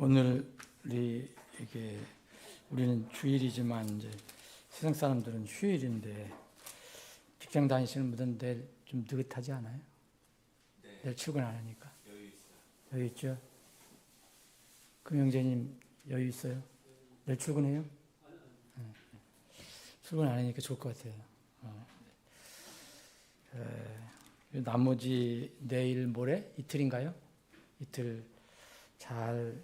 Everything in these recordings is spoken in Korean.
오늘이 이게 우리는 주일이지만 이제 세상 사람들은 휴일인데 직장 다니시는 분들은 내일 좀 느긋하지 않아요? 네. 내일 출근 안 하니까. 여유 있어요. 여유 있죠? 금영재님 여유 있어요? 내일 출근해요? 네. 출근 안 하니까 좋을 것 같아요. 나머지 내일 모레 이틀인가요? 이틀 잘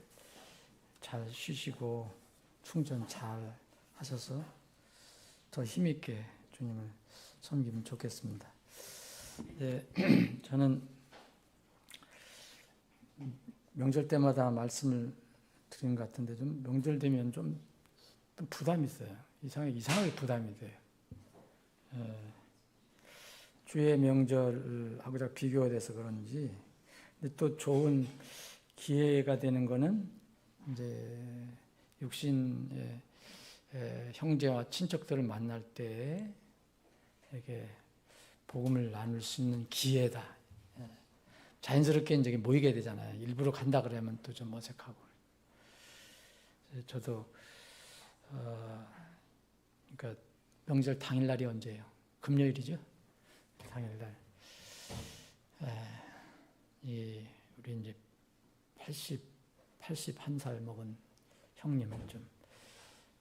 쉬시고 충전 잘 하셔서 더 힘있게 주님을 섬기면 좋겠습니다. 네, 저는 명절 때마다 말씀을 드리는 것 같은데 좀 명절 되면 좀 부담이 있어요. 이상하게 부담이 돼요. 주의 명절하고 비교돼서 그런지 근데 또 좋은 기회가 되는 거는 이제 육신의 형제와 친척들을 만날 때 이렇게 복음을 나눌 수 있는 기회다. 자연스럽게 이제 모이게 되잖아요. 일부러 간다 그러면 또 좀 어색하고. 저도 그러니까 명절 당일날이 언제예요? 금요일이죠? 당일날. 우리 이제 81살 먹은 형님을 좀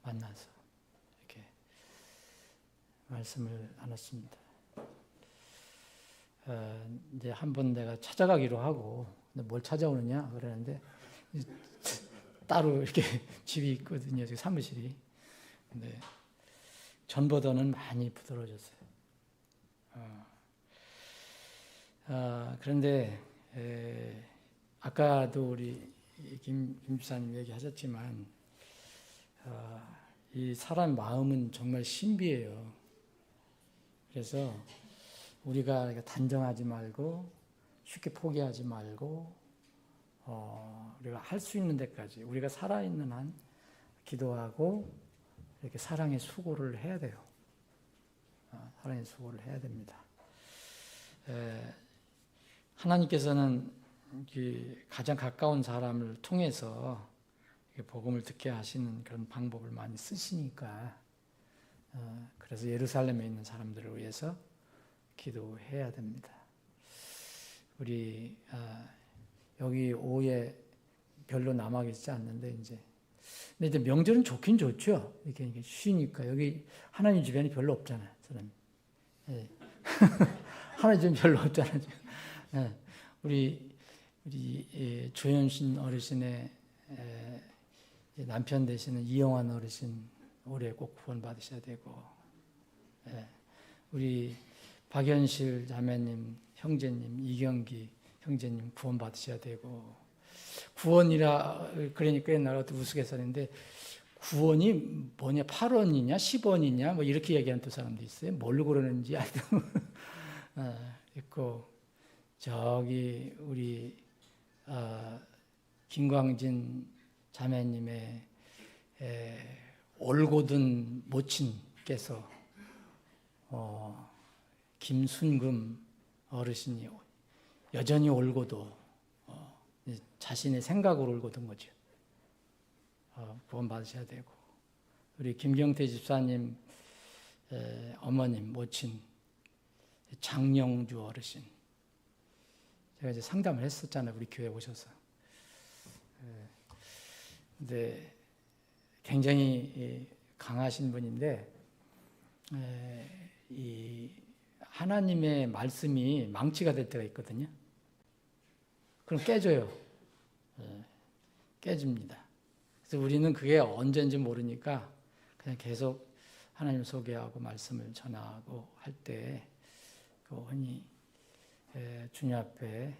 만나서 이렇게 말씀을 나눴습니다. 이제 한번 내가 찾아가기로 하고, 근데 뭘 찾아오느냐 그러는데 따로 이렇게 집이 있거든요, 사무실이. 근데 전보다는 많이 부드러워졌어요. 그런데 아까도 우리 김 집사님 얘기하셨지만 이 사람 마음은 정말 신비해요. 그래서 우리가 단정하지 말고 쉽게 포기하지 말고 우리가 할 수 있는 데까지 우리가 살아있는 한 기도하고 이렇게 사랑의 수고를 해야 돼요. 사랑의 수고를 해야 됩니다. 하나님께서는 가장 가까운 사람을 통해서 복음을 듣게 하시는 그런 방법을 많이 쓰시니까 그래서 예루살렘에 있는 사람들을 위해서 기도해야 됩니다. 우리 여기 오후에 별로 남아 계시지 않는데 근데 이제 명절은 좋긴 좋죠. 이렇게 쉬니까 여기 하나님 주변이 별로 없잖아요, 사람이. 예. 하나님 주변 별로 없잖아요. 예. 우리 조현신 어르신의 남편 되시는 이영환 어르신 올해 꼭 구원 받으셔야 되고, 우리 박연실 자매님, 형제님, 이경기 형제님 구원 받으셔야 되고, 구원이라 그러니까 옛날에 어떤 우스갯소리인데 구원이 뭐냐, 8원이냐 10원이냐 뭐 이렇게 얘기하는 또 사람도 있어요. 뭘로 그러는지 하여튼 있고, 저기 우리 김광진 자매님의 올곧은 모친께서 김순금 어르신이 여전히 올고도 자신의 생각으로 올고든 거죠. 구원 받으셔야 되고, 우리 김경태 집사님 어머님 모친 장영주 어르신, 제가 이제 상담을 했었잖아요, 우리 교회 오셔서. 근데 굉장히 강하신 분인데 이 하나님의 말씀이 망치가 될 때가 있거든요. 그럼 깨져요. 깨집니다. 그래서 우리는 그게 언제인지 모르니까 그냥 계속 하나님 소개하고 말씀을 전하고 할 때 흔히 주님 앞에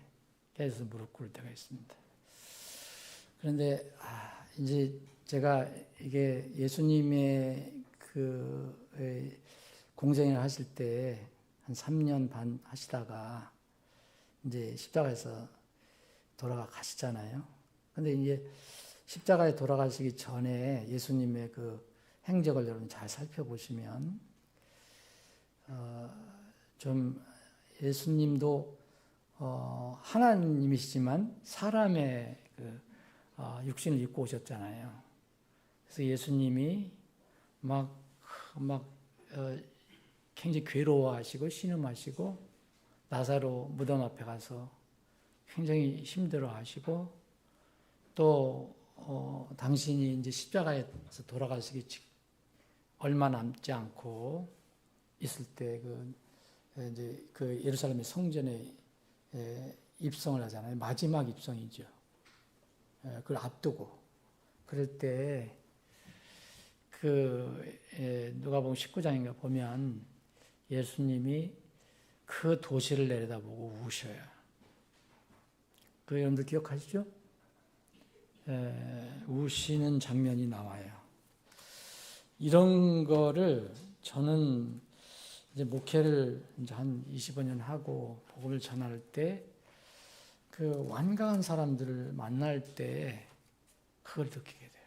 깨져서 무릎 꿇을 때가 있습니다. 그런데 이제 제가 이게 예수님의 공생을 하실 때 한 3년 반 하시다가 이제 십자가에서 돌아가시잖아요. 근데 이제 십자가에 돌아가시기 전에 예수님의 그 행적을 여러분 잘 살펴보시면 좀 예수님도 하나님이시지만 사람의 육신을 입고 오셨잖아요. 그래서 예수님이 막 굉장히 괴로워하시고 신음하시고 나사로 무덤 앞에 가서 굉장히 힘들어하시고 또 당신이 이제 십자가에서 돌아가시기 얼마 남지 않고 있을 때 이제 그 예루살렘의 성전에 입성을 하잖아요. 마지막 입성이죠. 그걸 앞두고 그럴 때 누가복음 19장인가 보면 예수님이 그 도시를 내려다보고 우셔요. 그 여러분들 기억하시죠? 우시는 장면이 나와요. 이런 거를 저는 이제 목회를 이제 한 25년 하고 복음을 전할 때 그 완강한 사람들을 만날 때 그걸 느끼게 돼요.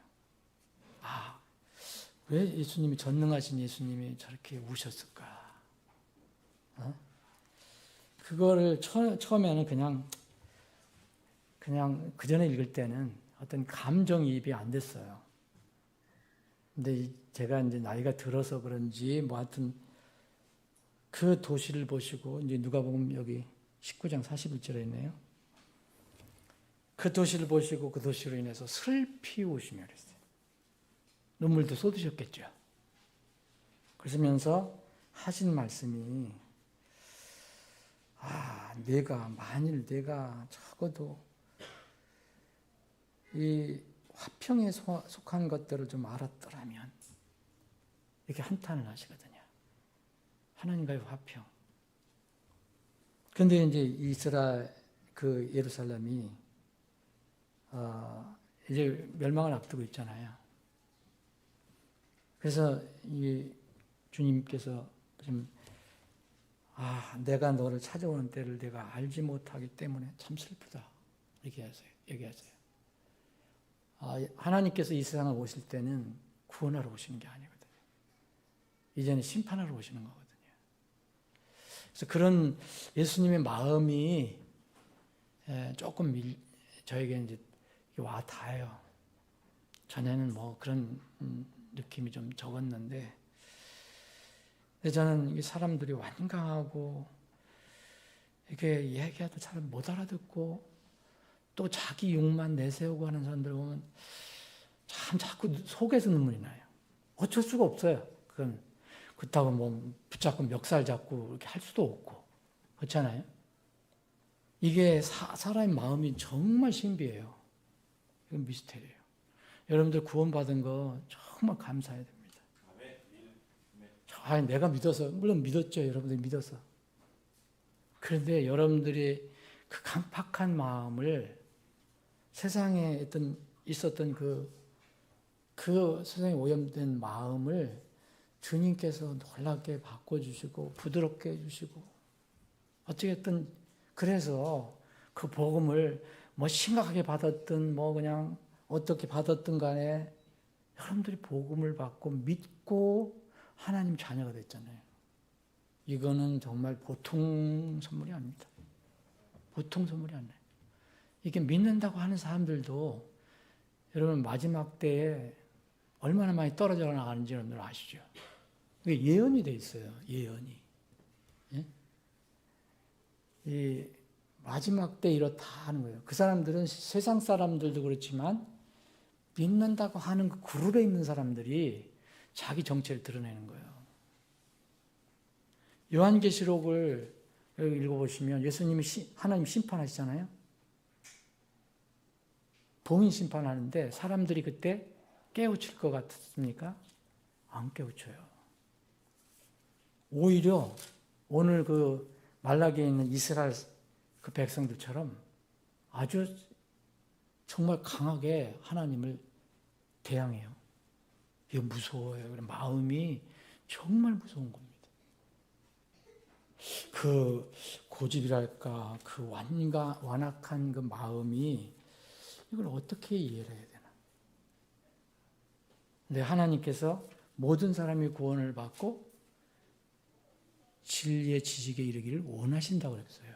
왜 예수님이 전능하신 예수님이 저렇게 우셨을까? 그거를 처음에는 그냥 그 전에 읽을 때는 어떤 감정이입이 안 됐어요. 근데 제가 이제 나이가 들어서 그런지 뭐 하여튼 그 도시를 보시고 이제 누가복음 여기 19장 41절에 있네요. 그 도시를 보시고 그 도시로 인해서 슬피 우시며 그랬어요. 눈물도 쏟으셨겠죠. 그러면서 하신 말씀이 만일 내가 적어도 이 화평에 속한 것들을 좀 알았더라면 이렇게 한탄을 하시거든요. 하나님과의 화평. 그런데 이제 예루살렘이 이제 멸망을 앞두고 있잖아요. 그래서 이 주님께서 지금 내가 너를 찾아오는 때를 내가 알지 못하기 때문에 참 슬프다. 얘기하세요. 하나님께서 이 세상을 오실 때는 구원하러 오시는 게 아니거든요. 이제는 심판하러 오시는 거거든요. 그래서 그런 예수님의 마음이 조금 저에게 이제 와 닿아요. 전에는 뭐 그런 느낌이 좀 적었는데, 저는 사람들이 완강하고 이렇게 얘기해도 잘 못 알아듣고 또 자기 욕만 내세우고 하는 사람들 보면 참 자꾸 속에서 눈물이 나요. 어쩔 수가 없어요. 그렇다고 뭐 붙잡고 멱살 잡고 이렇게 할 수도 없고 그렇잖아요. 이게 사람의 마음이 정말 신비해요. 이건 미스테리예요. 여러분들 구원받은 거 정말 감사해야 됩니다. 내가 믿어서, 물론 믿었죠. 여러분들이 믿어서. 그런데 여러분들이 그 강팍한 마음을 세상에 있었던 그 세상에 오염된 마음을 주님께서 놀랍게 바꿔주시고 부드럽게 해주시고 어찌됐든 그래서 그 복음을 뭐 심각하게 받았든 뭐 그냥 어떻게 받았든 간에 여러분들이 복음을 받고 믿고 하나님 자녀가 됐잖아요. 이거는 정말 보통 선물이 아닙니다. 보통 선물이 아니에요. 이게 믿는다고 하는 사람들도 여러분 마지막 때에 얼마나 많이 떨어져 나가는지 여러분들 아시죠? 이게 예언이 돼 있어요. 예언이. 예? 이 마지막 때 이렇다 하는 거예요. 그 사람들은 세상 사람들도 그렇지만 믿는다고 하는 그 그룹에 있는 사람들이 자기 정체를 드러내는 거예요. 요한계시록을 여기 읽어보시면 예수님이 하나님 심판하시잖아요. 봉인 심판하는데 사람들이 그때 깨우칠 것 같습니까? 안 깨우쳐요. 오히려 오늘 그 말라기에 있는 이스라엘 그 백성들처럼 아주 정말 강하게 하나님을 대항해요. 이게 무서워요. 마음이 정말 무서운 겁니다. 그 고집이랄까, 그 완악한 그 마음이 이걸 어떻게 이해를 해야 되나? 근데 하나님께서 모든 사람이 구원을 받고 진리의 지식에 이르기를 원하신다고 그랬어요.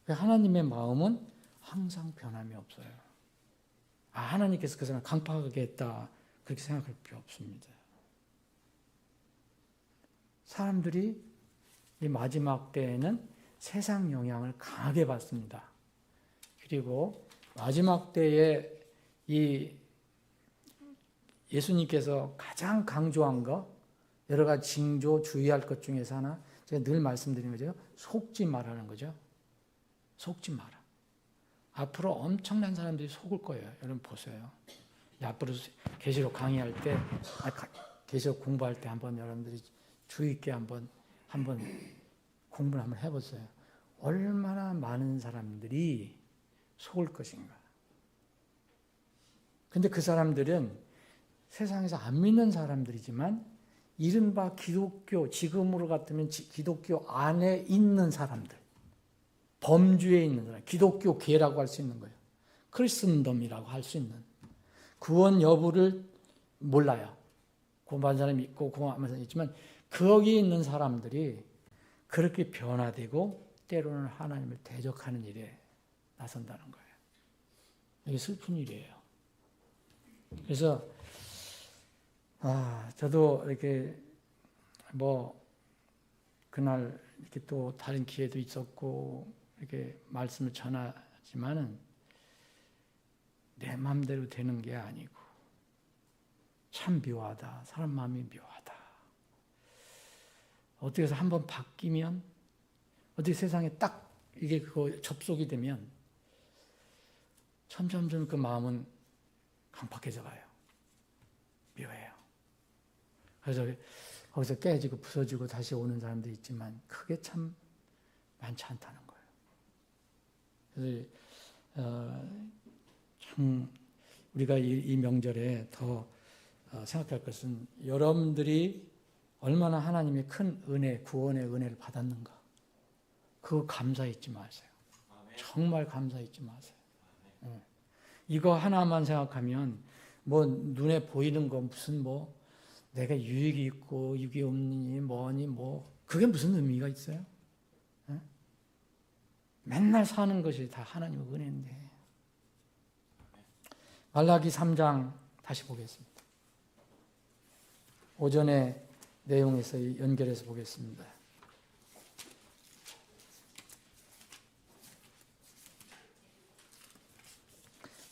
하나님의 마음은 항상 변함이 없어요. 하나님께서 그 사람 강팍하게 했다 그렇게 생각할 필요 없습니다. 사람들이 이 마지막 때에는 세상 영향을 강하게 받습니다. 그리고 마지막 때에 이 예수님께서 가장 강조한 거, 여러 가지 징조 주의할 것 중에서 하나, 제가 늘 말씀드리는 거죠. 속지 말라는 거죠. 속지 마라. 앞으로 엄청난 사람들이 속을 거예요. 여러분 보세요. 앞으로 계시록 강의할 때, 계시록 공부할 때 한번 여러분들이 주의 있게 한번 공부를 한번 해보세요. 얼마나 많은 사람들이 속을 것인가. 근데 그 사람들은 세상에서 안 믿는 사람들이지만 이른바 기독교, 지금으로 같으면 기독교 안에 있는 사람들, 범주에 있는 사람, 기독교계라고 할 수 있는 거예요. 크리스천덤이라고 할 수 있는. 구원 여부를 몰라요. 공부한 사람이 있고 공부한 사람이 있지만 거기 있는 사람들이 그렇게 변화되고 때로는 하나님을 대적하는 일에 나선다는 거예요. 이게 슬픈 일이에요. 그래서 저도 이렇게 그날 이렇게 또 다른 기회도 있었고 이렇게 말씀을 전하지만은 내 마음대로 되는 게 아니고 참 묘하다. 사람 마음이 묘하다. 어떻게 해서 한번 바뀌면 어떻게 세상에 딱 이게 그거 접속이 되면 점점점 그 마음은 강팍해져 가요. 묘해요. 그래서 거기서 깨지고 부서지고 다시 오는 사람도 있지만 그게 참 많지 않다는 거예요. 그래서 참 우리가 이 명절에 더 생각할 것은 여러분들이 얼마나 하나님의 큰 은혜, 구원의 은혜를 받았는가. 그거 감사 잊지 마세요. 정말 감사 잊지 마세요. 이거 하나만 생각하면 눈에 보이는 거 무슨 내가 유익이 있고 유익이 없니 뭐니 그게 무슨 의미가 있어요? 맨날 사는 것이 다 하나님의 은혜인데. 말라기 3장 다시 보겠습니다. 오전에 내용에서 연결해서 보겠습니다.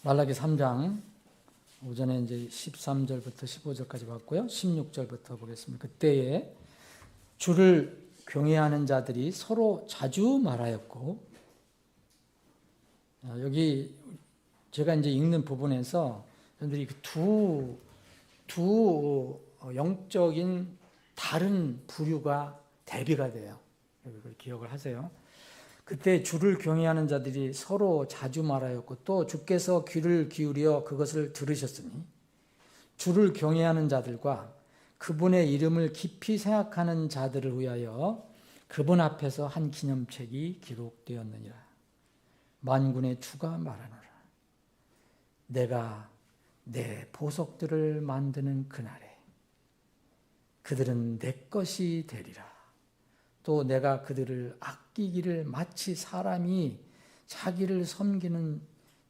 말라기 3장 오전에 이제 13절부터 15절까지 봤고요. 16절부터 보겠습니다. 그때에 주를 경외하는 자들이 서로 자주 말하였고, 여기 제가 이제 읽는 부분에서 여러분들이 두 영적인 다른 부류가 대비가 돼요. 그걸 기억을 하세요. 그때 주를 경외하는 자들이 서로 자주 말하였고 또 주께서 귀를 기울여 그것을 들으셨으니 주를 경외하는 자들과 그분의 이름을 깊이 생각하는 자들을 위하여 그분 앞에서 한 기념책이 기록되었느니라. 만군의 주가 말하노라. 내가 내 보석들을 만드는 그날에 그들은 내 것이 되리라. 또 내가 그들을 아끼기를 마치 사람이 자기를 섬기는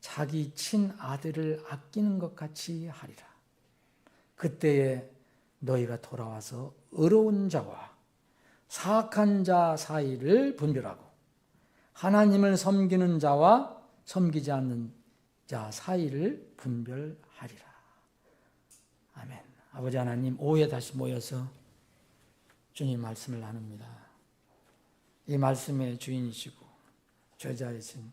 자기 친아들을 아끼는 것 같이 하리라. 그때에 너희가 돌아와서 의로운 자와 사악한 자 사이를 분별하고 하나님을 섬기는 자와 섬기지 않는 자 사이를 분별하리라. 아멘. 아버지 하나님, 오후에 다시 모여서 주님 말씀을 나눕니다. 이 말씀의 주인이시고 저자이신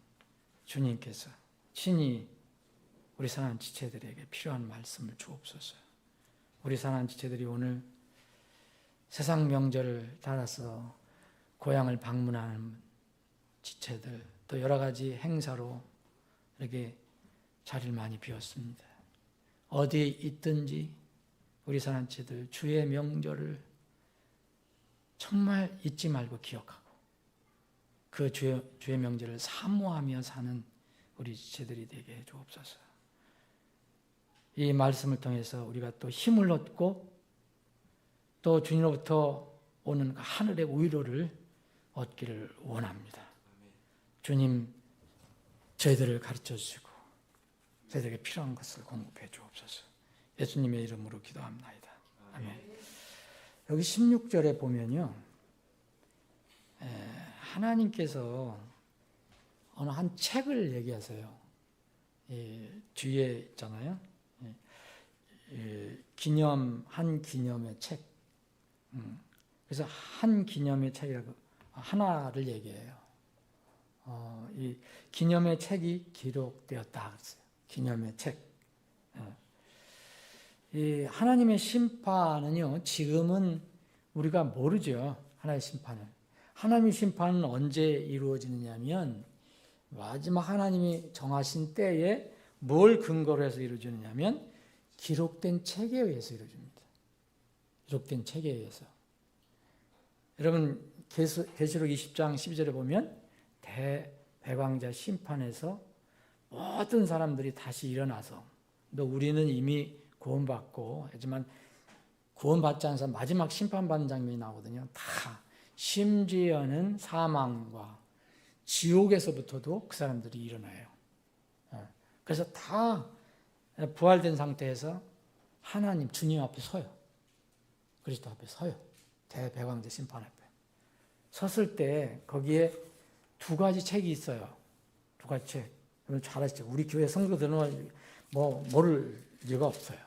주님께서 친히 우리 사랑하는 지체들에게 필요한 말씀을 주옵소서. 우리 사랑하는 지체들이 오늘 세상 명절을 따라서 고향을 방문하는 지체들, 또 여러 가지 행사로 이렇게 자리를 많이 비웠습니다. 어디에 있든지 우리 사랑하는 지체들 주의 명절을 정말 잊지 말고 기억하고 그 주의 명절을 사모하며 사는 우리 지체들이 되게 해 주옵소서. 이 말씀을 통해서 우리가 또 힘을 얻고 또 주님으로부터 오는 하늘의 위로를 얻기를 원합니다. 주님, 저희들을 가르쳐 주시고 저희들에게 필요한 것을 공급해 주옵소서. 예수님의 이름으로 기도합나이다. 아멘. 여기 16절에 보면요, 하나님께서 어느 한 책을 얘기하세요. 뒤에 있잖아요. 한 기념의 책. 그래서 한 기념의 책이라고 하나를 얘기해요. 이 기념의 책이 기록되었다 그랬어요. 기념의 책. 이 하나님의 심판은요, 지금은 우리가 모르죠. 하나님의 심판을. 하나님의 심판은 언제 이루어지느냐면 마지막 하나님이 정하신 때에 뭘 근거로 해서 이루어지느냐면 기록된 책에 의해서 이루어집니다. 기록된 책에 의해서. 여러분 계시록 20장 12절에 보면 대백왕자 심판에서 모든 사람들이 다시 일어나서, 우리는 이미 구원받고 하지만 구원받지 않은 사람 마지막 심판받는 장면이 나오거든요. 다 심지어는 사망과 지옥에서부터도 그 사람들이 일어나요. 그래서 다 부활된 상태에서 하나님 주님 앞에 서요. 그리스도 앞에 서요. 대백왕자 심판 앞에 섰을 때 거기에 두 가지 책이 있어요. 두 가지 책. 여러분 잘 아시죠? 우리 교회 성도들은 모를 리가 없어요.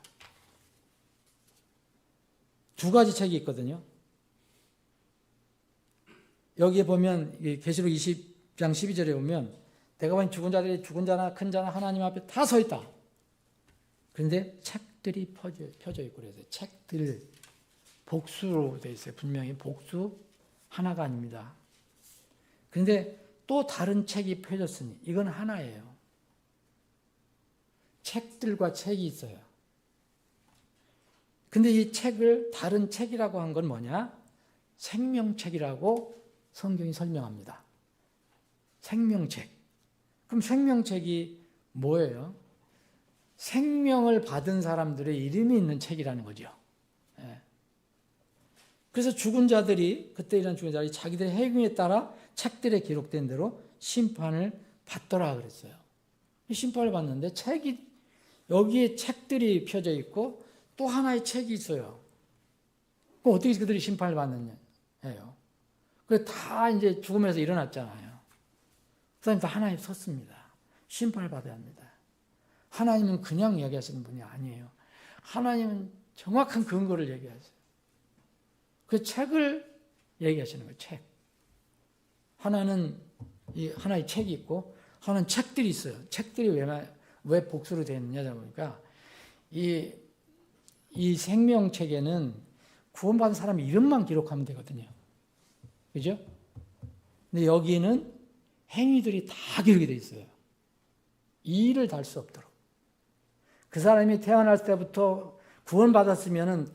두 가지 책이 있거든요. 여기에 보면 계시록 20장 12절에 보면 내가 본 죽은 자들이 죽은 자나 큰 자나 하나님 앞에 다 서 있다. 그런데 책들이 펴져 있고 그래서 책들 복수로 되어 있어요. 분명히 복수 하나가 아닙니다. 그런데 또 다른 책이 펴졌으니 이건 하나예요. 책들과 책이 있어요. 근데 이 책을 다른 책이라고 한 건 뭐냐? 생명책이라고 성경이 설명합니다. 생명책. 그럼 생명책이 뭐예요? 생명을 받은 사람들의 이름이 있는 책이라는 거죠. 그래서 죽은 자들이, 그때 일어난 죽은 자들이 자기들의 행위에 따라 책들에 기록된 대로 심판을 받더라 그랬어요. 심판을 받는데 여기에 책들이 펴져 있고 또 하나의 책이 있어요. 그럼 어떻게 그들이 심판을 받느냐예요. 그래서 다 이제 죽음에서 일어났잖아요. 그 사람이 다 하나님 섰습니다. 심판을 받아야 합니다. 하나님은 그냥 얘기하시는 분이 아니에요. 하나님은 정확한 근거를 얘기하세요. 그 책을 얘기하시는 거예요. 책. 하나는 하나의 책이 있고 하나는 책들이 있어요. 책들이 왜 복수로 되어 있느냐 보니까 이 생명책에는 구원받은 사람 이름만 기록하면 되거든요. 그죠? 근데 여기는 행위들이 다 기록이 되어 있어요. 이를 달 수 없도록. 그 사람이 태어날 때부터 구원받았으면은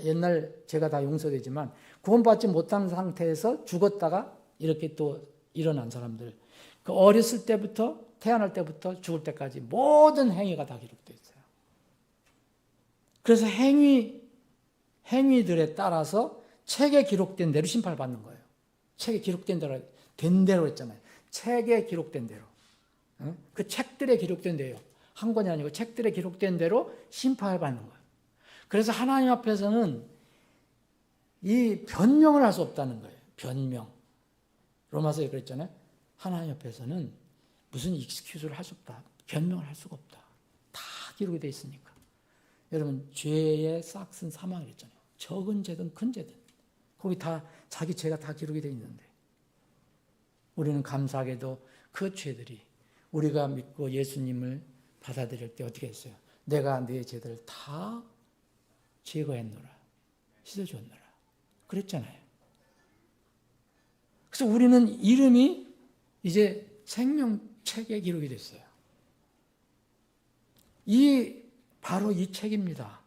옛날 죄가 다 용서되지만 구원받지 못한 상태에서 죽었다가 이렇게 또 일어난 사람들. 그 어렸을 때부터 태어날 때부터 죽을 때까지 모든 행위가 다 기록되어 있어요. 그래서 행위들에 따라서 책에 기록된 대로 심판을 받는 거예요. 책에 기록된 대로, 된 대로 했잖아요. 책에 기록된 대로. 그 책들에 기록된 대로. 한 권이 아니고 책들에 기록된 대로 심판을 받는 거예요. 그래서 하나님 앞에서는 이 변명을 할 수 없다는 거예요. 변명. 로마서에 그랬잖아요. 하나님 앞에서는 무슨 익스큐즈를 할 수 없다. 변명을 할 수가 없다. 다 기록이 되어 있으니까. 여러분 죄의 싹은 사망이랬잖아요. 적은 죄든 큰 죄든 거기 다 자기 죄가 다 기록이 되어 있는데 우리는 감사하게도 그 죄들이 우리가 믿고 예수님을 받아들일 때 어떻게 했어요? 내가 네 죄들을 다 제거했노라. 씻어줬노라. 그랬잖아요. 그래서 우리는 이름이 이제 생명책에 기록이 됐어요. 바로 이 책입니다.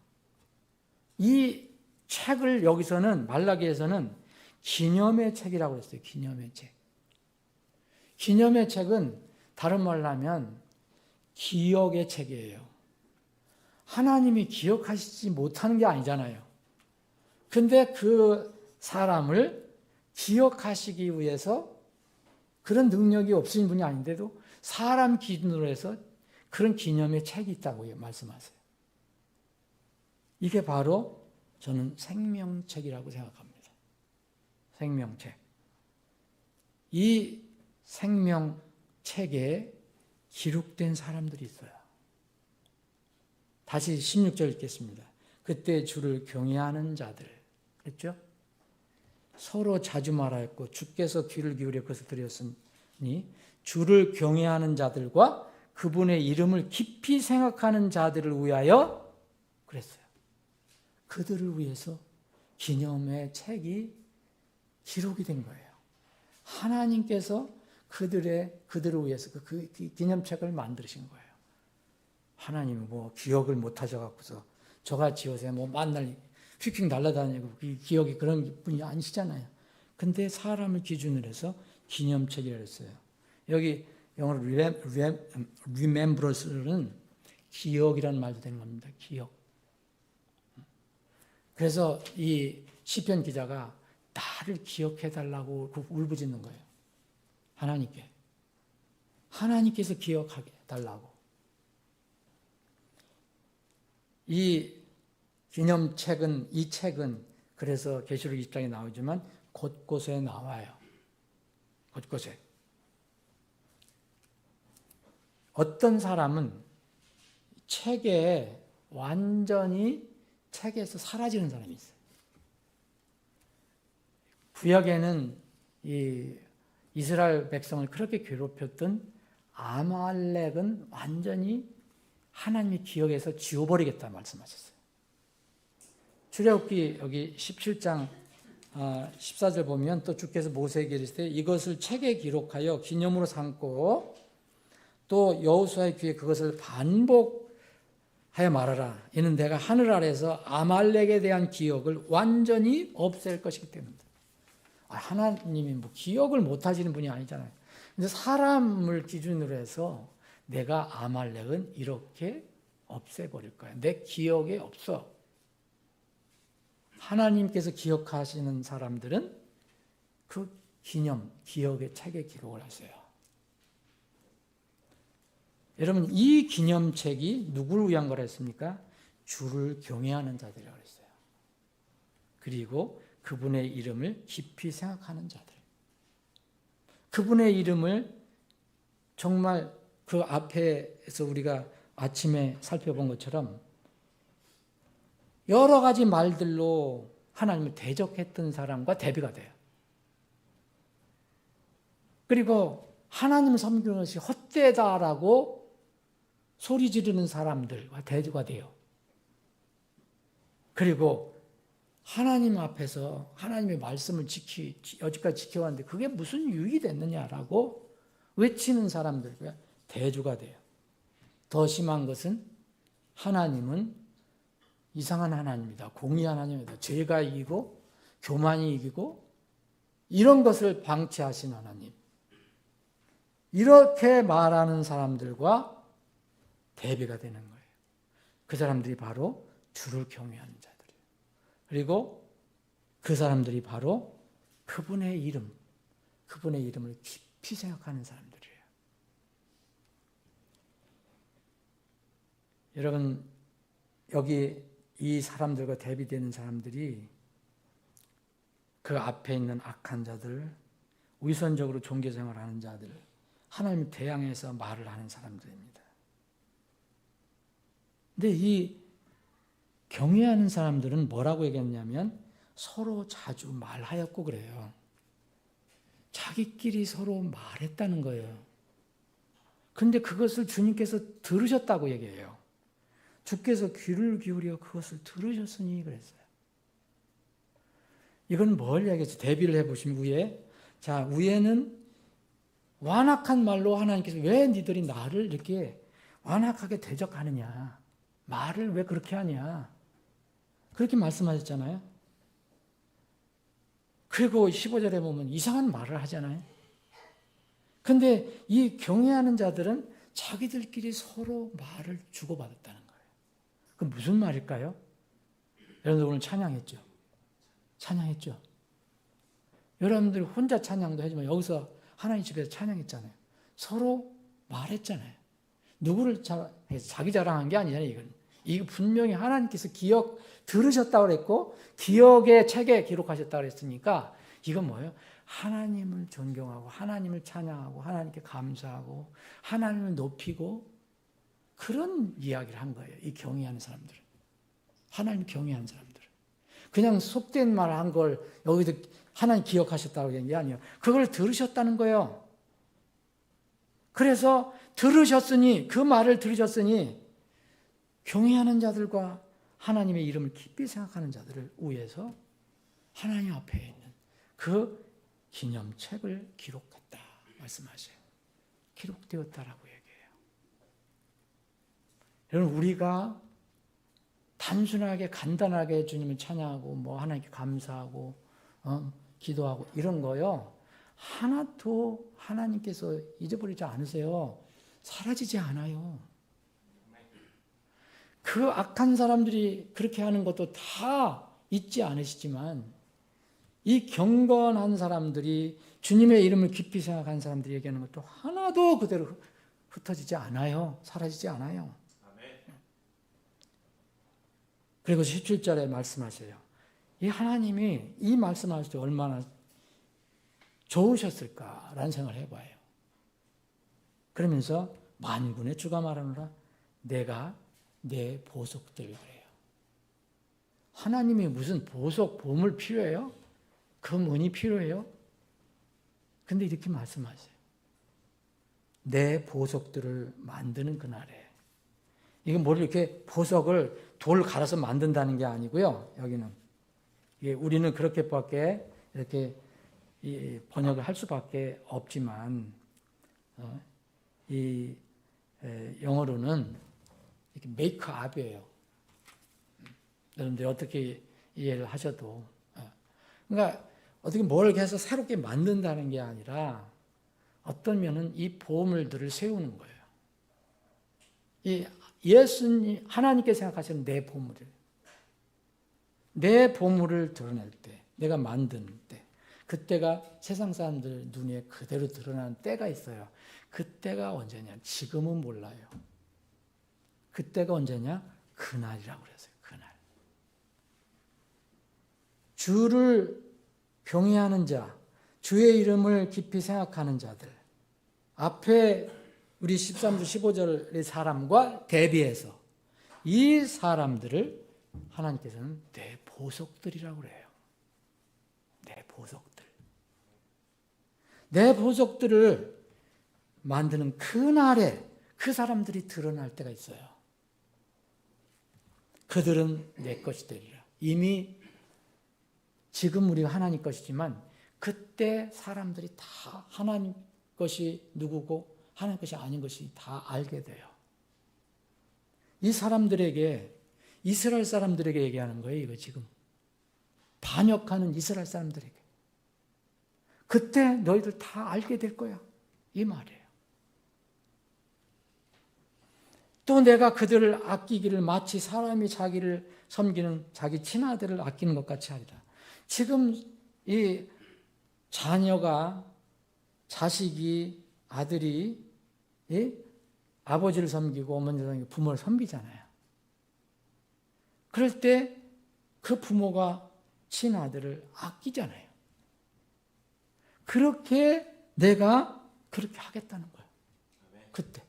이 책을 여기서는 말라기에서는 기념의 책이라고 했어요. 기념의 책. 기념의 책은 다른 말로 하면 기억의 책이에요. 하나님이 기억하시지 못하는 게 아니잖아요. 근데 그 사람을 기억하시기 위해서 그런 능력이 없으신 분이 아닌데도 사람 기준으로 해서 그런 기념의 책이 있다고 말씀하세요. 이게 바로 저는 생명책이라고 생각합니다. 생명책. 이 생명책에 기록된 사람들이 있어요. 다시 16절 읽겠습니다. 그때 주를 경외하는 자들. 그랬죠? 서로 자주 말하였고 주께서 귀를 기울여 그것을 들으셨으니 주를 경외하는 자들과 그분의 이름을 깊이 생각하는 자들을 위하여 그랬어요. 그들을 위해서 기념의 책이 기록이 된 거예요. 하나님께서 그들을 위해서 그 기념책을 만드신 거예요. 하나님이 뭐 기억을 못 하셔갖고서 저같이 요새 뭐 만날 휙휙 날아다니고 기억이 그런 분이 아니시잖아요. 근데 사람을 기준으로 해서 기념책이라고 했어요. 여기 영어로 remembrance,는 기억이라는 말도 되는 겁니다. 기억. 그래서 이 시편 기자가 나를 기억해달라고 울부짖는 거예요. 하나님께. 하나님께서 기억하게 해달라고. 이 기념책은, 이 책은 그래서 계시록 20장에 나오지만 곳곳에 나와요. 곳곳에. 어떤 사람은 책에 완전히 책에서 사라지는 사람이 있어요. 구약에는 이 이스라엘 백성을 그렇게 괴롭혔던 아말렉은 완전히 하나님의 기억에서 지워버리겠다 말씀하셨어요. 출애굽기 여기 17장 14절 보면 또 주께서 모세에게 이르시되 이것을 책에 기록하여 기념으로 삼고 또 여호수아의 귀에 그것을 반복하여 말하라. 이는 내가 하늘 아래에서 아말렉에 대한 기억을 완전히 없앨 것이기 때문이다. 하나님이 뭐 기억을 못 하시는 분이 아니잖아요. 근데 사람을 기준으로 해서 내가 아말렉은 이렇게 없애버릴 거야. 내 기억에 없어. 하나님께서 기억하시는 사람들은 그 기억의 책에 기록을 하세요. 여러분, 이 기념책이 누구를 위한 거라 했습니까? 주를 경외하는 자들이라고 했어요. 그리고 그분의 이름을 깊이 생각하는 자들. 그분의 이름을 정말 그 앞에서 우리가 아침에 살펴본 것처럼 여러 가지 말들로 하나님을 대적했던 사람과 대비가 돼요. 그리고 하나님을 섬기는 것이 헛되다라고 소리 지르는 사람들과 대조가 돼요. 그리고 하나님 앞에서 하나님의 말씀을 여지까지 지켜왔는데 그게 무슨 유익이 됐느냐라고 외치는 사람들과 대조가 돼요. 더 심한 것은 하나님은 이상한 하나님이다. 공의한 하나님이다. 죄가 이기고 교만이 이기고 이런 것을 방치하신 하나님. 이렇게 말하는 사람들과 대비가 되는 거예요. 그 사람들이 바로 주를 경외하는 자들이에요. 그리고 그 사람들이 바로 그분의 이름을 깊이 생각하는 사람들이에요. 여러분, 여기 이 사람들과 대비되는 사람들이 그 앞에 있는 악한 자들, 위선적으로 종교생활하는 자들, 하나님을 대항해서 말을 하는 사람들입니다. 근데 이 경외하는 사람들은 뭐라고 얘기했냐면 서로 자주 말하였고 그래요. 자기끼리 서로 말했다는 거예요. 근데 그것을 주님께서 들으셨다고 얘기해요. 주께서 귀를 기울여 그것을 들으셨으니 그랬어요. 이건 뭘 얘기했죠? 대비를 해보시면 위에는 완악한 말로 하나님께서 왜 니들이 나를 이렇게 완악하게 대적하느냐. 말을 왜 그렇게 하냐. 그렇게 말씀하셨잖아요. 그리고 15절에 보면 이상한 말을 하잖아요. 근데 이 경외하는 자들은 자기들끼리 서로 말을 주고받았다는 거예요. 그럼 무슨 말일까요? 여러분들 오늘 찬양했죠? 찬양했죠? 여러분들 혼자 찬양도 하지만 여기서 하나님 집에서 찬양했잖아요. 서로 말했잖아요. 누구를 자기 자랑한 게 아니잖아요. 이건 분명히 하나님께서 들으셨다고 그랬고 기억의 책에 기록하셨다고 그랬으니까 이건 뭐예요? 하나님을 존경하고 하나님을 찬양하고 하나님께 감사하고 하나님을 높이고 그런 이야기를 한 거예요. 이 경외하는 사람들은. 하나님 경외하는 사람들은. 그냥 속된 말 한 걸 여기서 하나님 기억하셨다고 하는 게 아니에요. 그걸 들으셨다는 거예요. 그래서 들으셨으니 그 말을 들으셨으니 경외하는 자들과 하나님의 이름을 깊이 생각하는 자들을 위해서 하나님 앞에 있는 그 기념책을 기록했다 말씀하세요. 기록되었다라고 얘기해요. 여러분 우리가 단순하게 간단하게 주님을 찬양하고 뭐 하나님께 감사하고 기도하고 이런 거요. 하나도 하나님께서 잊어버리지 않으세요. 사라지지 않아요. 그 악한 사람들이 그렇게 하는 것도 다 잊지 않으시지만 이 경건한 사람들이 주님의 이름을 깊이 생각한 사람들이 얘기하는 것도 하나도 그대로 흩어지지 않아요. 사라지지 않아요. 그리고 17절에 말씀하세요. 이 하나님이 이 말씀하실 때 얼마나 좋으셨을까라는 생각을 해봐요. 그러면서 만군의 주가 말하노라 내가 내 보석들 그래요. 하나님이 무슨 보석, 보물 필요해요? 금은이 필요해요? 근데 이렇게 말씀하세요. 내 보석들을 만드는 그날에. 이건 뭘 이렇게 보석을 돌 갈아서 만든다는 게 아니고요. 여기는. 우리는 그렇게밖에 이렇게 번역을 할 수밖에 없지만, 이 영어로는 이렇게 메이크업이에요. 여러분들 어떻게 이해를 하셔도. 그러니까 어떻게 뭘 해서 새롭게 만든다는 게 아니라 어떤 면은 이 보물들을 세우는 거예요. 이 예수님, 하나님께 생각하시는 내 보물을. 내 보물을 드러낼 때, 내가 만든 때, 그때가 세상 사람들 눈에 그대로 드러나는 때가 있어요. 그때가 언제냐? 지금은 몰라요. 그때가 언제냐? 그날이라고 그랬어요. 그날. 주를 경외하는 자, 주의 이름을 깊이 생각하는 자들, 앞에 우리 13절, 15절의 사람과 대비해서 이 사람들을 하나님께서는 내 보석들이라고 그래요. 내 보석들. 내 보석들을 만드는 그날에 그 사람들이 드러날 때가 있어요. 그들은 내 것이 되리라. 이미 지금 우리가 하나님 것이지만 그때 사람들이 다 하나님 것이 누구고 하나님 것이 아닌 것이 다 알게 돼요. 이 사람들에게, 이스라엘 사람들에게 얘기하는 거예요. 이거 지금 반역하는 이스라엘 사람들에게. 그때 너희들 다 알게 될 거야. 이 말이에요. 또 내가 그들을 아끼기를 마치 사람이 자기를 섬기는 자기 친아들을 아끼는 것 같이 하리라. 지금 이 자녀가, 자식이, 아들이 아버지를 섬기고 어머니를 섬기고 부모를 섬기잖아요. 그럴 때 그 부모가 친아들을 아끼잖아요. 그렇게 내가 그렇게 하겠다는 거예요. 그때.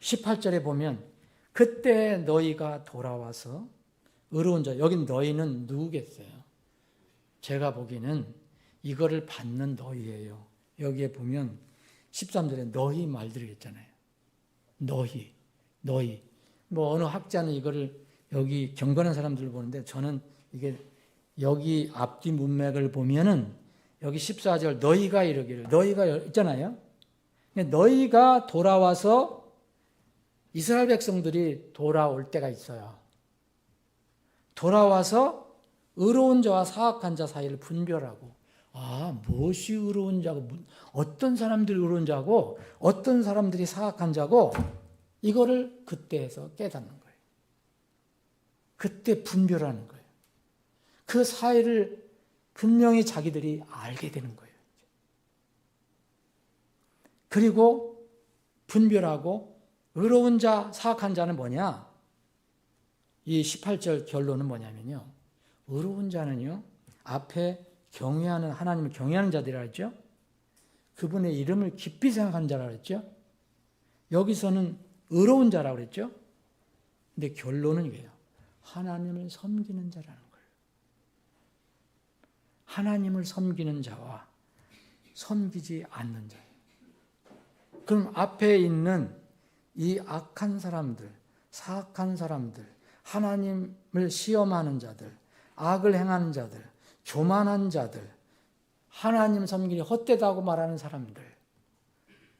18절에 보면 그때 너희가 돌아와서 의로운 자, 여긴 너희는 누구겠어요? 제가 보기에는 이거를 받는 너희예요. 여기에 보면 13절에 너희 말들이 있잖아요. 너희. 뭐 어느 학자는 이거를 여기 경건한 사람들을 보는데 저는 이게 여기 앞뒤 문맥을 보면은 여기 14절 너희가 이러기를, 너희가 있잖아요. 너희가 돌아와서 이스라엘 백성들이 돌아올 때가 있어요. 돌아와서 의로운 자와 사악한 자 사이를 분별하고, 무엇이 의로운 자고, 어떤 사람들이 의로운 자고, 어떤 사람들이 사악한 자고, 이거를 그때에서 깨닫는 거예요. 그때 분별하는 거예요. 그 사이를 분명히 자기들이 알게 되는 거예요. 그리고 분별하고 의로운 자, 사악한 자는 뭐냐? 이 18절 결론은 뭐냐면요. 의로운 자는요. 앞에 경외하는 하나님을 경외하는 자들이라 했죠. 그분의 이름을 깊이 생각하는 자라 그랬죠. 여기서는 의로운 자라고 그랬죠. 근데 결론은 이거예요. 하나님을 섬기는 자라는 거예요. 하나님을 섬기는 자와 섬기지 않는 자. 그럼 앞에 있는 이 악한 사람들, 사악한 사람들, 하나님을 시험하는 자들, 악을 행하는 자들, 교만한 자들, 하나님 섬기기 헛되다고 말하는 사람들,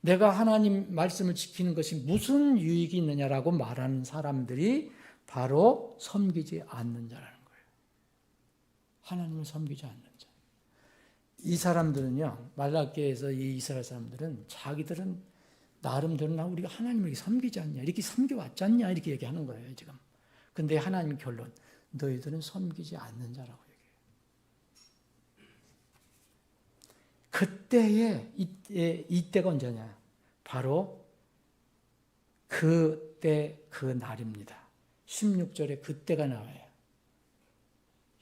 내가 하나님 말씀을 지키는 것이 무슨 유익이 있느냐라고 말하는 사람들이 바로 섬기지 않는 자라는 거예요. 하나님을 섬기지 않는 자. 이 사람들은요, 말라기에서 이 이스라엘 사람들은 자기들은 나름대로 우리가 하나님을 섬기지 않냐, 이렇게 섬겨왔지 않냐, 이렇게 얘기하는 거예요, 지금. 근데 하나님 결론, 너희들은 섬기지 않는 자라고 얘기해요. 그때의 이때가 언제냐? 바로 그때 그 날입니다. 16절에 그때가 나와요.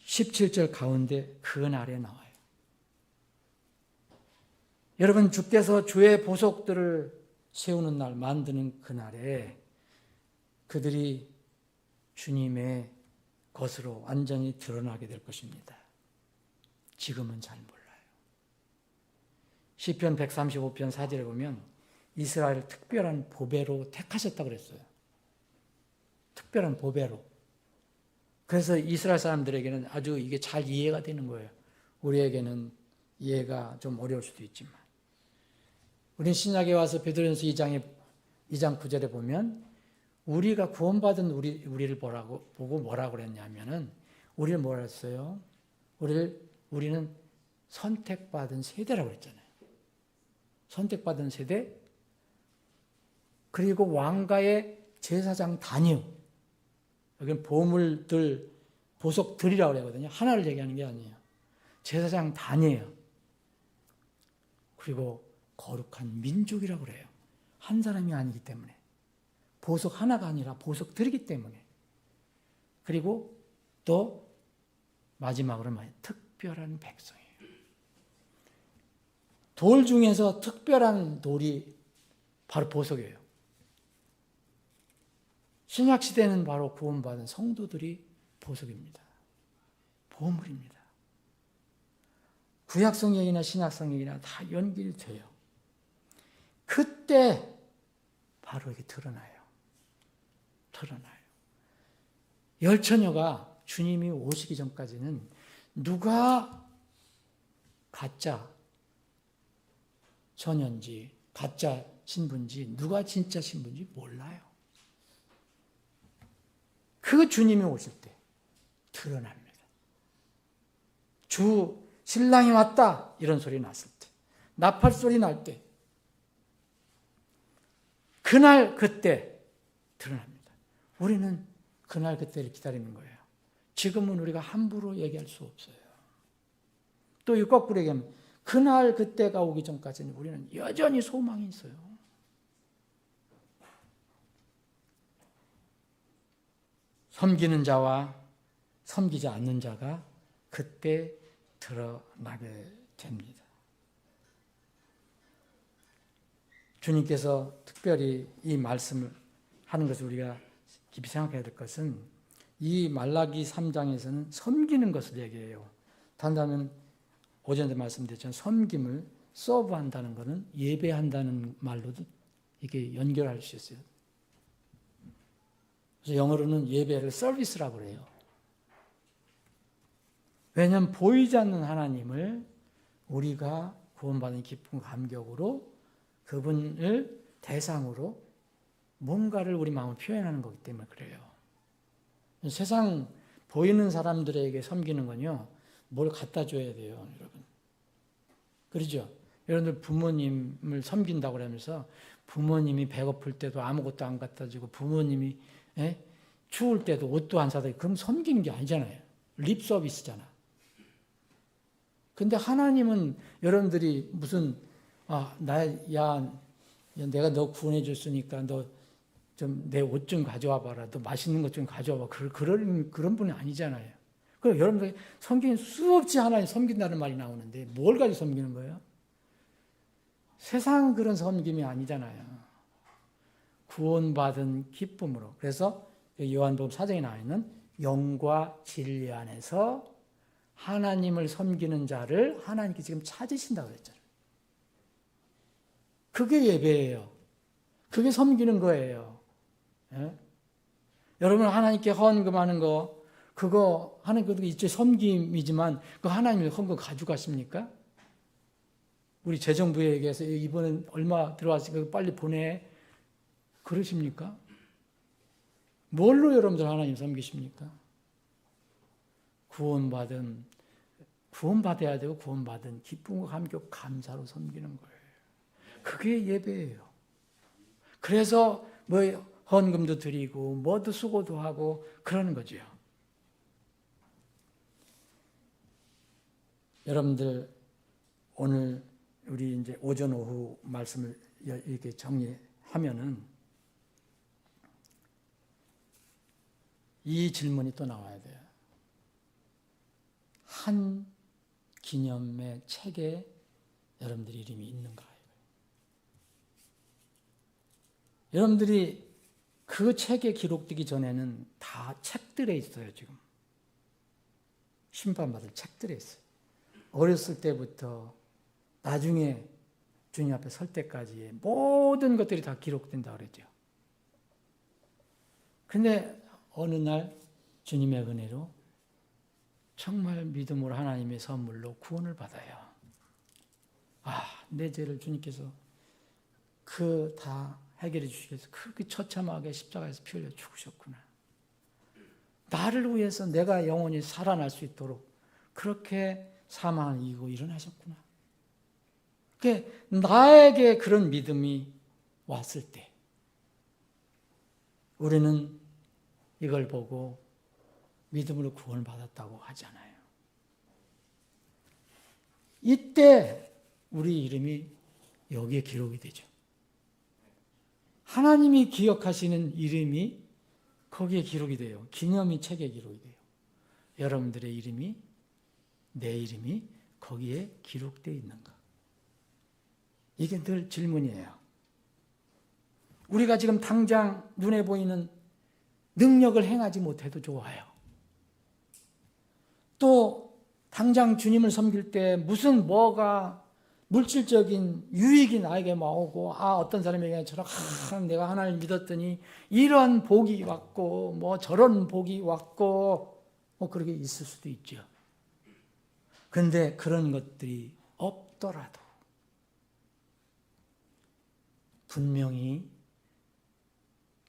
17절 가운데 그 날에 나와요. 여러분, 주께서 주의 보석들을 세우는 날, 만드는 그 날에 그들이 주님의 것으로 완전히 드러나게 될 것입니다. 지금은 잘 몰라요. 시편 135편 4절에 보면 이스라엘을 특별한 보배로 택하셨다고 그랬어요. 특별한 보배로. 그래서 이스라엘 사람들에게는 아주 이게 잘 이해가 되는 거예요. 우리에게는 이해가 좀 어려울 수도 있지만. 우린 신약에 와서 베드로전서 2장 9절에 보면 우리가 구원받은 우리를 보고 뭐라고 그랬냐면은 우리를 뭐라 했어요? 우리는 선택받은 세대라고 그랬잖아요. 선택받은 세대, 그리고 왕가의 제사장 단위. 여기는 보물들, 보석들이라고 그러거든요. 하나를 얘기하는 게 아니에요. 제사장 단위예요. 그리고 거룩한 민족이라고 그래요. 한 사람이 아니기 때문에. 보석 하나가 아니라 보석들이기 때문에. 그리고 또 마지막으로 말해요. 특별한 백성이에요. 돌 중에서 특별한 돌이 바로 보석이에요. 신약시대는 바로 구원받은 성도들이 보석입니다. 보물입니다. 구약성경이나 신약성경이나 다 연결이 돼요. 그때 바로 이게 드러나요. 열처녀가 주님이 오시기 전까지는 누가 가짜 처녀인지 가짜 신부인지 누가 진짜 신부인지 몰라요. 그 주님이 오실 때 드러납니다. 주 신랑이 왔다 이런 소리 났을 때, 나팔 소리 날 때, 그날 그때 드러납니다. 우리는 그날 그때를 기다리는 거예요. 지금은 우리가 함부로 얘기할 수 없어요. 또 이 거꾸로 얘기하면 그날 그때가 오기 전까지는 우리는 여전히 소망이 있어요. 섬기는 자와 섬기지 않는 자가 그때 드러나게 됩니다. 주님께서 특별히 이 말씀을 하는 것을 우리가 깊이 생각해야 될 것은 이 말라기 3장에서는 섬기는 것을 얘기해요. 단다면 오전에 말씀드렸지만 섬김을 서브한다는 것은 예배한다는 말로도 이렇게 연결할 수 있어요. 그래서 영어로는 예배를 서비스라고 그래요. 왜냐하면 보이지 않는 하나님을 우리가 구원받은 기쁜 감격으로 그분을 대상으로 뭔가를 우리 마음을 표현하는 거기 때문에 그래요. 세상 보이는 사람들에게 섬기는 건요, 뭘 갖다 줘야 돼요, 여러분. 그렇죠? 여러분들 부모님을 섬긴다고 그러면서 부모님이 배고플 때도 아무것도 안 갖다 주고 부모님이 추울 때도 옷도 안 사다 주고 그럼 섬기는 게 아니잖아요. 립 서비스잖아. 근데 하나님은 여러분들이 무슨 내가 너 구원해 줬으니까 너 좀 내 옷 좀 가져와 봐라. 너 맛있는 것 좀 가져와 봐. 그런 분이 아니잖아요. 그럼 여러분들 성경에 수없이 하나님 섬긴다는 말이 나오는데 뭘 가지고 섬기는 거예요? 세상 그런 섬김이 아니잖아요. 구원받은 기쁨으로. 그래서 요한복음 4장에 나와 있는 영과 진리 안에서 하나님을 섬기는 자를 하나님께 지금 찾으신다고 그랬잖아요. 그게 예배예요. 그게 섬기는 거예요. 예? 여러분 하나님께 헌금하는 거 그거 하는 것도 이제 섬김이지만 그 하나님의 헌금 가져가십니까? 우리 재정부에게서 이번엔 얼마 들어왔으니까 빨리 보내 그러십니까? 뭘로 여러분들 하나님 섬기십니까? 구원받아야 되고 구원받은 기쁨과 감격 감사로 섬기는 거예요. 그게 예배예요. 그래서 뭐 헌금도 드리고 뭐도 수고도 하고 그러는 거죠. 여러분들 오늘 우리 이제 오전 오후 말씀을 이렇게 정리하면은 이 질문이 또 나와야 돼요. 한 기념의 책에 여러분들 이름이 있는가? 여러분들이 그 책에 기록되기 전에는 다 책들에 있어요, 지금. 심판받을 책들에 있어요. 어렸을 때부터 나중에 주님 앞에 설 때까지의 모든 것들이 다 기록된다고 그랬죠. 근데 어느 날 주님의 은혜로 정말 믿음으로 하나님의 선물로 구원을 받아요. 내 죄를 주님께서 다 해결해 주시기 위해서 그렇게 처참하게 십자가에서 피 흘려 죽으셨구나. 나를 위해서 내가 영원히 살아날 수 있도록 그렇게 사망을 이기고 일어나셨구나. 나에게 그런 믿음이 왔을 때 우리는 이걸 보고 믿음으로 구원을 받았다고 하잖아요. 이때 우리 이름이 여기에 기록이 되죠. 하나님이 기억하시는 이름이 거기에 기록이 돼요. 기념이 책에 기록이 돼요. 여러분들의 이름이, 내 이름이 거기에 기록되어 있는가? 이게 늘 질문이에요. 우리가 지금 당장 눈에 보이는 능력을 행하지 못해도 좋아요. 또 당장 주님을 섬길 때 무슨 뭐가 물질적인 유익이 나에게 오고 어떤 사람에게 내가 하나님을 믿었더니 이런 복이 왔고 뭐 저런 복이 왔고 뭐 그렇게 있을 수도 있죠. 그런데 그런 것들이 없더라도 분명히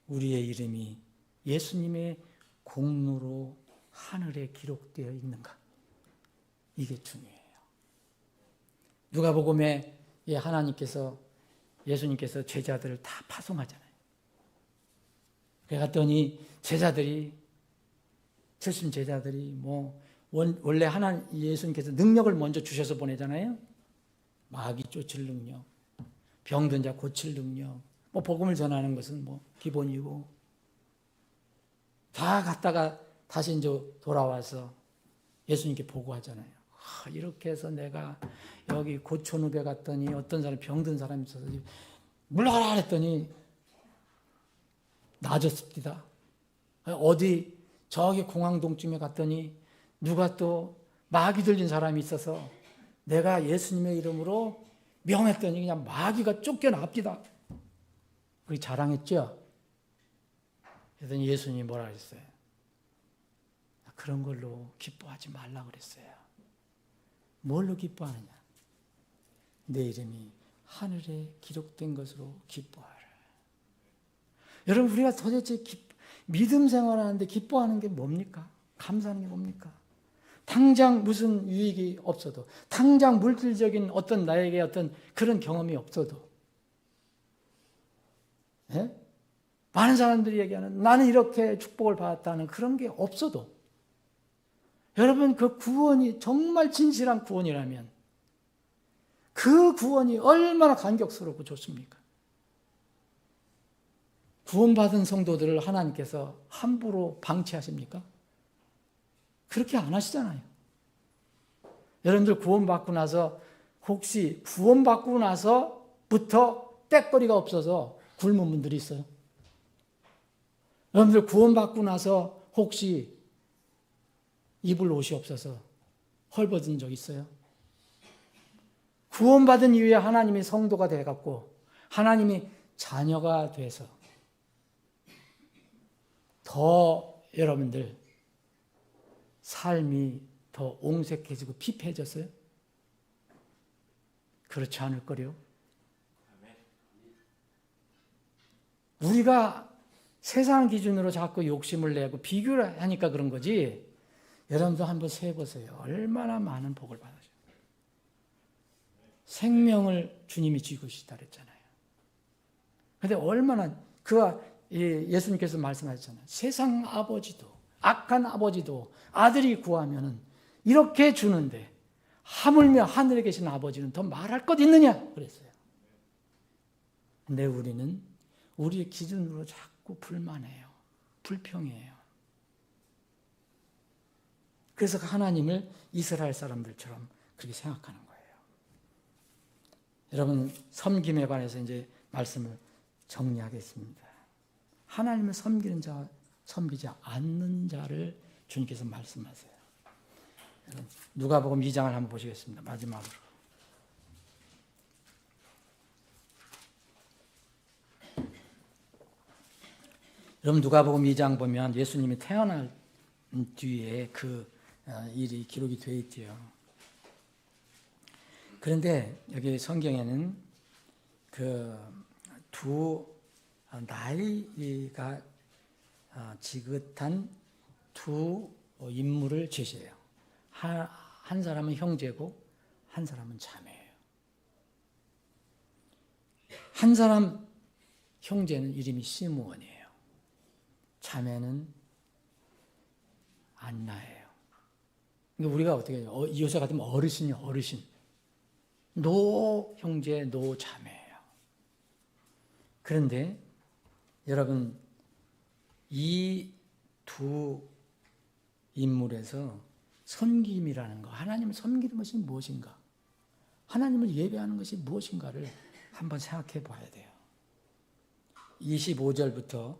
우리의 이름이 예수님의 공로로 하늘에 기록되어 있는가? 이게 중요해요. 누가복음에 예수님께서 제자들을 다 파송하잖아요. 그랬더니 제자들이 원래 예수님께서 능력을 먼저 주셔서 보내잖아요. 마귀 쫓을 능력, 병든 자 고칠 능력, 복음을 전하는 것은 기본이고 다 갔다가 다시 이제 돌아와서 예수님께 보고하잖아요. 이렇게 해서 내가 여기 고촌읍에 갔더니 어떤 사람 병든 사람이 있어서 물러가라 했더니 나아졌습니다. 어디 저기 공항동쯤에 갔더니 누가 또 마귀 들린 사람이 있어서 내가 예수님의 이름으로 명했더니 그냥 마귀가 쫓겨납니다. 그렇게 자랑했죠. 그랬더니 예수님이 뭐라 그랬어요? 그런 걸로 기뻐하지 말라 그랬어요. 뭘로 기뻐하느냐? 내 이름이 하늘에 기록된 것으로 기뻐하라. 여러분 우리가 도대체 믿음 생활하는데 기뻐하는 게 뭡니까? 감사하는 게 뭡니까? 당장 무슨 유익이 없어도 당장 물질적인 어떤 나에게 어떤 그런 경험이 없어도 많은 사람들이 얘기하는 나는 이렇게 축복을 받았다는 그런 게 없어도 여러분 그 구원이 정말 진실한 구원이라면 그 구원이 얼마나 감격스럽고 좋습니까? 구원받은 성도들을 하나님께서 함부로 방치하십니까? 그렇게 안 하시잖아요. 여러분들 구원받고 나서 혹시 구원받고 나서부터 떽거리가 없어서 굶은 분들이 있어요? 여러분들 구원받고 나서 혹시 입을 옷이 없어서 헐벗은 적 있어요? 구원받은 이후에 하나님이 성도가 돼갖고 하나님이 자녀가 돼서 더 여러분들 삶이 더 옹색해지고 피폐해졌어요? 그렇지 않을 거요. 우리가 세상 기준으로 자꾸 욕심을 내고 비교를 하니까 그런 거지. 여러분도 한번 세보세요. 얼마나 많은 복을 받으셔. 생명을 주님이 주시다 그랬잖아요. 그런데 얼마나 그가 예수님께서 말씀하셨잖아요. 세상 아버지도 악한 아버지도 아들이 구하면은 이렇게 주는데 하물며 하늘에 계신 아버지는 더 말할 것 있느냐 그랬어요. 근데 우리는 우리의 기준으로 자꾸 불만해요. 불평해요. 그래서 하나님을 이스라엘 사람들처럼 그렇게 생각하는 거예요. 여러분, 섬김에 관해서 이제 말씀을 정리하겠습니다. 하나님을 섬기는 자와 섬기지 않는 자를 주님께서 말씀하세요. 누가복음 2장을 한번 보시겠습니다. 마지막으로. 여러분, 누가복음 2장 보면 예수님이 태어날 뒤에 그 일이 기록이 되어 있지요. 그런데 여기 성경에는 그 두 나이가 지긋한 두 인물을 제시해요. 한 사람은 형제고 한 사람은 자매예요. 한 사람 형제는 이름이 시므온이에요. 자매는 안나예요. 그러니까 우리가 어떻게 해요? 요새 같으면 어르신이요, 어르신. 노 형제, 노 자매예요. 그런데 여러분, 이 두 인물에서 섬김이라는 거, 하나님을 섬기는 것이 무엇인가? 하나님을 예배하는 것이 무엇인가를 한번 생각해 봐야 돼요. 25절부터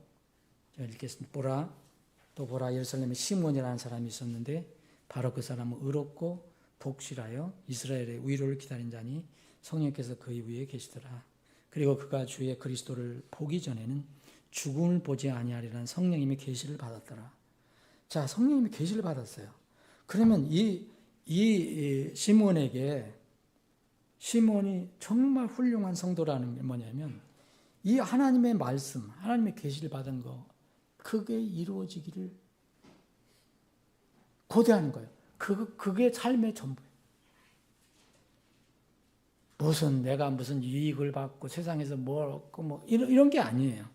읽겠습니다. 보라 예루살렘에 시몬이라는 사람이 있었는데 바로 그 사람은 의롭고 독실하여 이스라엘의 위로를 기다린 자니 성령께서 그의 위에 계시더라. 그리고 그가 주의 그리스도를 보기 전에는 죽음을 보지 아니하리라는 성령님의 계시를 받았더라. 자, 성령님의 계시를 받았어요. 그러면 이 시몬에게, 시몬이 정말 훌륭한 성도라는 게 뭐냐면 이 하나님의 말씀, 하나님의 계시를 받은 거 그게 이루어지기를 고대하는 거예요. 그게 삶의 전부예요. 내가 무슨 유익을 받고 세상에서 뭘 얻고 이런 게 아니에요.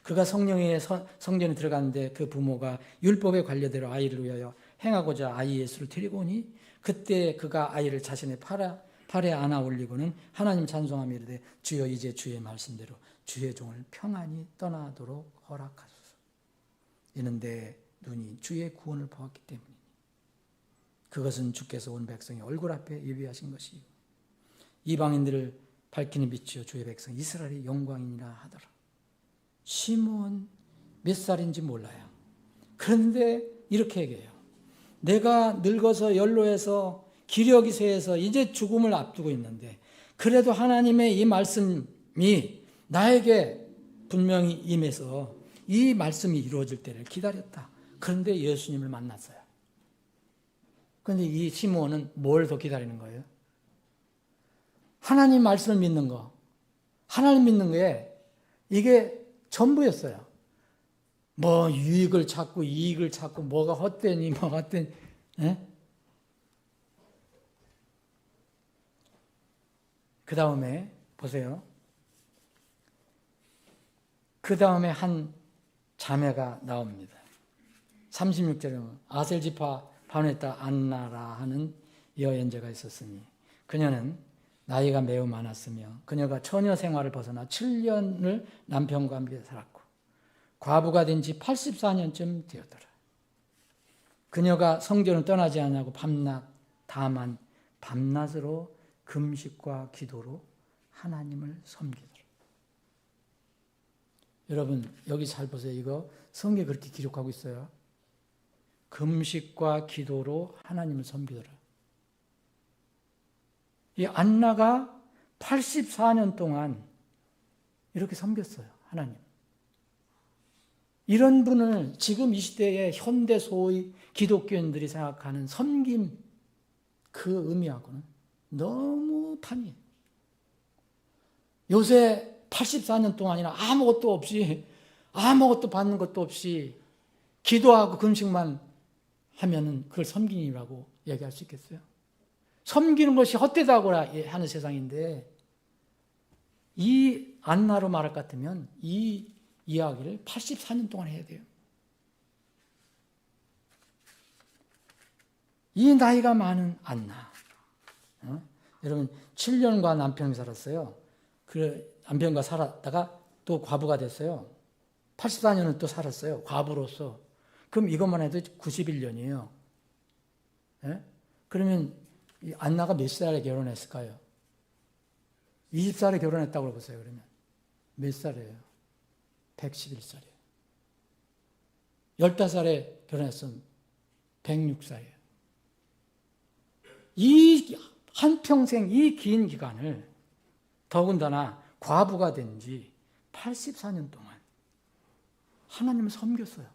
그가 성령의 성전에 들어갔는데 그 부모가 율법의 관례대로 아이를 위하여 행하고자 아이 예수를 데리고 오니 그때 그가 아이를 자신의 팔에 안아 올리고는 하나님 찬송하며 이르되 주여 이제 주의 말씀대로 주의 종을 평안히 떠나도록 허락하소서. 이는 내 눈이 주의 구원을 보았기 때문이니 그것은 주께서 온 백성의 얼굴 앞에 예비하신 것이요 이방인들을 밝히는 빛이요 주의 백성 이스라엘의 영광이니라 하더라. 시몬 몇 살인지 몰라요. 그런데 이렇게 얘기해요. 내가 늙어서 연로해서 기력이 쇠해서 이제 죽음을 앞두고 있는데 그래도 하나님의 이 말씀이 나에게 분명히 임해서 이 말씀이 이루어질 때를 기다렸다. 그런데 예수님을 만났어요. 그런데 이 시몬은 뭘 더 기다리는 거예요? 하나님 말씀을 믿는 거. 하나님 믿는 게 이게 전부였어요. 유익을 찾고 이익을 찾고 뭐가 헛되니 그 다음에 보세요. 그 다음에 한 자매가 나옵니다. 36절에 보면 아셀지파 바네타 안나라 하는 여연제가 있었으니 그녀는 나이가 매우 많았으며 그녀가 처녀 생활을 벗어나 7년을 남편과 함께 살았고 과부가 된 지 84년쯤 되었더라. 그녀가 성전을 떠나지 않냐고 밤낮 다만 밤낮으로 금식과 기도로 하나님을 섬기더라. 여러분 여기 잘 보세요. 이거 성경에 그렇게 기록하고 있어요. 금식과 기도로 하나님을 섬기더라. 이 안나가 84년 동안 이렇게 섬겼어요. 하나님. 이런 분을 지금 이 시대의 현대 소위 기독교인들이 생각하는 섬김 그 의미하고는 너무 판이에요. 요새 84년 동안이나 아무것도 없이 아무것도 받는 것도 없이 기도하고 금식만 하면은 그걸 섬김이라고 얘기할 수 있겠어요? 섬기는 것이 헛되다고 하는 세상인데 이 안나로 말할 것 같으면 이 이야기를 84년 동안 해야 돼요. 이 나이가 많은 안나. 여러분 7년과 남편이 살았어요. 그 남편과 살았다가 또 과부가 됐어요. 84년은 또 살았어요. 과부로서. 그럼 이것만 해도 91년이에요. 예? 그러면 이 안나가 몇 살에 결혼했을까요? 20살에 결혼했다고 보세요. 그러면 몇 살이에요? 111살이에요. 15살에 결혼했으면 106살이에요. 이 한평생 이 긴 기간을 더군다나 과부가 된 지 84년 동안 하나님을 섬겼어요.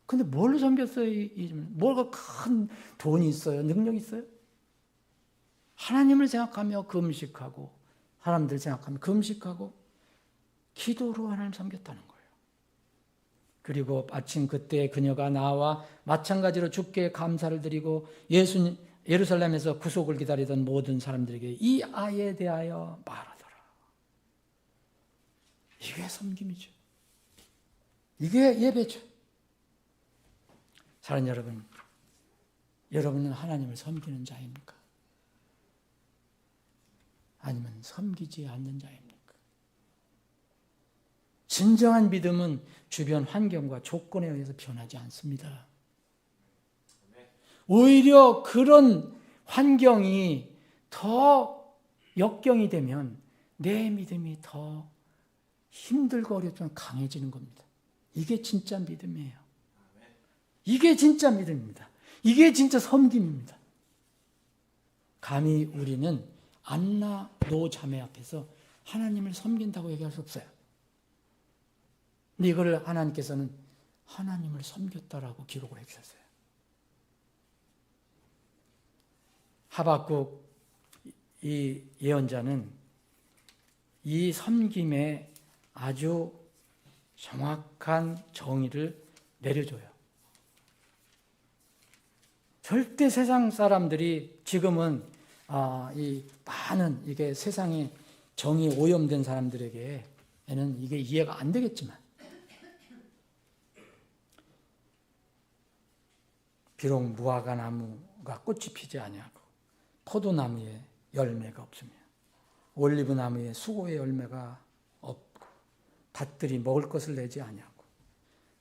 근데 뭘로 섬겼어요? 뭐가 큰 돈이 있어요? 능력이 있어요? 하나님을 생각하며 금식하고 사람들 생각하며 금식하고 기도로 하나님 섬겼다는 거예요. 그리고 마침 그때 그녀가 나와 마찬가지로 주께 감사를 드리고 예루살렘에서 구속을 기다리던 모든 사람들에게 이 아이에 대하여 말하더라. 이게 섬김이죠. 이게 예배죠. 사랑하는 여러분, 여러분은 하나님을 섬기는 자입니까? 아니면 섬기지 않는 자입니까? 진정한 믿음은 주변 환경과 조건에 의해서 변하지 않습니다. 오히려 그런 환경이 더 역경이 되면 내 믿음이 더 힘들고 어렵지만 강해지는 겁니다. 이게 진짜 믿음이에요. 이게 진짜 믿음입니다. 이게 진짜 섬김입니다. 감히 우리는 안나 노 자매 앞에서 하나님을 섬긴다고 얘기할 수 없어요. 근데 이걸 하나님께서는 하나님을 섬겼다라고 기록을 해주셨어요. 하박국 이 예언자는 이 섬김에 아주 정확한 정의를 내려줘요. 절대 세상 사람들이 지금은 이 많은 이게 세상에 정이 오염된 사람들에게는 이게 이해가 안 되겠지만 비록 무화과 나무가 꽃이 피지 아니하고 포도나무에 열매가 없으며 올리브 나무에 수고의 열매가 없고 밭들이 먹을 것을 내지 아니하고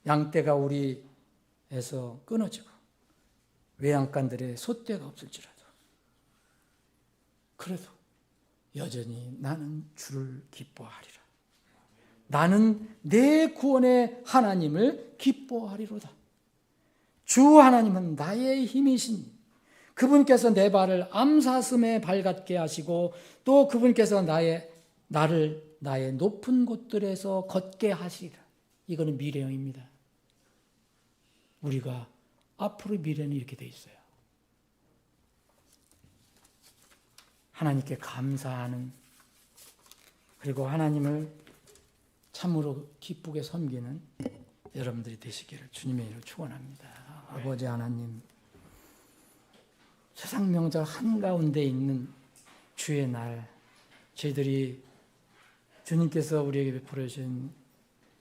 양떼가 우리에서 끊어지고 외양간들의 솥대가 없을지라도 그래도 여전히 나는 주를 기뻐하리라. 나는 내 구원의 하나님을 기뻐하리로다. 주 하나님은 나의 힘이신 그분께서 내 발을 암사슴에 발같게 하시고 또 그분께서 나를 나의 높은 곳들에서 걷게 하시리라. 이거는 미래형입니다. 우리가 앞으로 미래는 이렇게 돼 있어요. 하나님께 감사하는 그리고 하나님을 참으로 기쁘게 섬기는 여러분들이 되시기를 주님의 이름으로 축원합니다. 아버지 하나님, 세상 명절 한가운데 있는 주의 날, 저희들이 주님께서 우리에게 베풀어 주신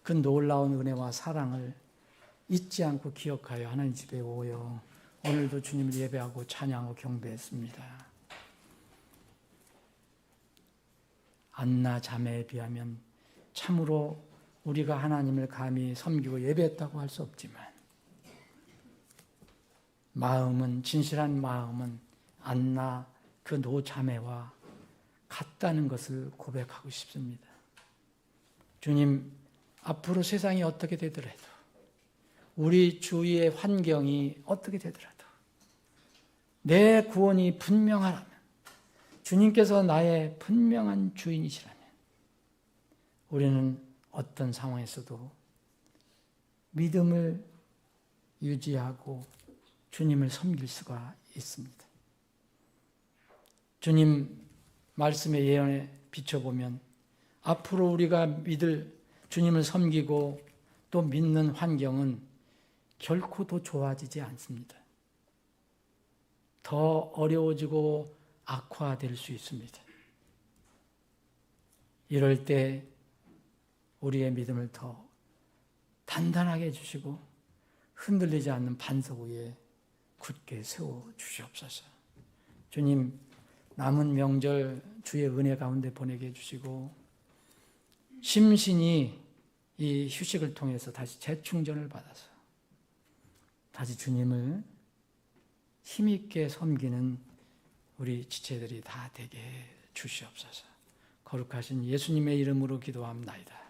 그 놀라운 은혜와 사랑을 잊지 않고 기억하여 하나님 집에 오여 오늘도 주님을 예배하고 찬양하고 경배했습니다. 안나 자매에 비하면 참으로 우리가 하나님을 감히 섬기고 예배했다고 할 수 없지만 마음은, 진실한 마음은 안나 그 노자매와 같다는 것을 고백하고 싶습니다. 주님, 앞으로 세상이 어떻게 되더라도, 우리 주위의 환경이 어떻게 되더라도 내 구원이 분명하라면, 주님께서 나의 분명한 주인이시라면 우리는 어떤 상황에서도 믿음을 유지하고 주님을 섬길 수가 있습니다. 주님 말씀의 예언에 비춰보면 앞으로 우리가 믿을 주님을 섬기고 또 믿는 환경은 결코 더 좋아지지 않습니다. 더 어려워지고 악화될 수 있습니다. 이럴 때 우리의 믿음을 더 단단하게 해주시고 흔들리지 않는 반석 위에 굳게 세워주시옵소서. 주님, 남은 명절 주의 은혜 가운데 보내게 해주시고 심신이 이 휴식을 통해서 다시 재충전을 받아서 다시 주님을 힘있게 섬기는 우리 지체들이 다 되게 해 주시옵소서. 거룩하신 예수님의 이름으로 기도합나이다.